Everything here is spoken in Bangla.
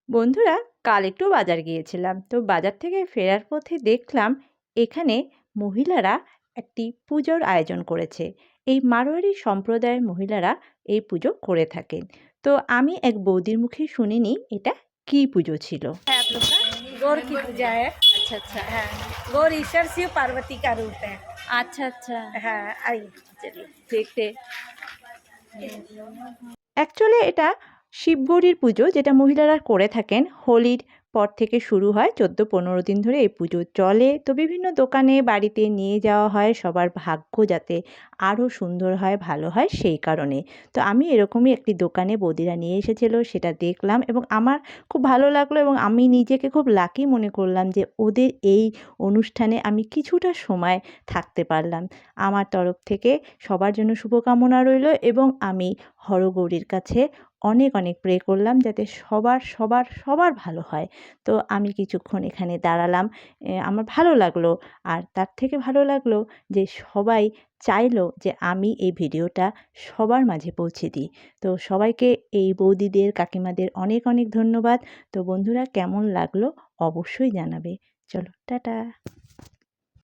বন্ধুরা, কাল একটু বাজার গিয়েছিলাম। তো বাজার থেকে ফেরার পথে দেখলাম এখানে মহিলারা একটি পুজোর আয়োজন করেছে। এই মারোয়ারি সম্প্রদায়ের মহিলারা এই পুজো করে থাকেন। তো আমি এক বৌদির মুখে শুনিনি এটা কী পুজো ছিল। है आप लोग का गौर की पूजा है। আচ্ছা আচ্ছা। हाँ, गौर ईश्वर शिव पार्वती का रूप है। আচ্ছা আচ্ছা। हाँ, आइए चलिए। দেখতে অ্যাকচুয়ালি এটা শিবগৌরীর পুজো, যেটা মহিলারা করে থাকেন। হোলির পর থেকে শুরু হয়, 14-15 দিন ধরে এই পুজো চলে। তো বিভিন্ন দোকানে বাড়িতে নিয়ে যাওয়া হয় সবার ভাগ্য যাতে আরও সুন্দর হয়, ভালো হয় সেই কারণে। তো আমি এরকমই একটি দোকানে বৌদিরা নিয়ে এসেছিল, সেটা দেখলাম এবং আমার খুব ভালো লাগলো এবং আমি নিজেকে খুব লাকি মনে করলাম যে ওদের এই অনুষ্ঠানে আমি কিছুটা সময় থাকতে পারলাম। আমার তরফ থেকে সবার জন্য শুভকামনা রইল এবং আমি হরগৌরীর কাছে অনেক অনেক প্রে করলাম যাতে সবার সবার সবার ভালো হয়। তো আমি কিছুক্ষণ এখানে দাঁড়ালাম, আমার ভালো লাগলো। আর তার থেকে ভালো লাগলো যে সবাই চাইলো যে আমি এই ভিডিওটা সবার মাঝে পৌঁছে দিই। তো সবাইকে, এই বৌদিদের, কাকিমাদের অনেক অনেক ধন্যবাদ। তো বন্ধুরা, কেমন লাগলো অবশ্যই জানাবে। চলো টাটা।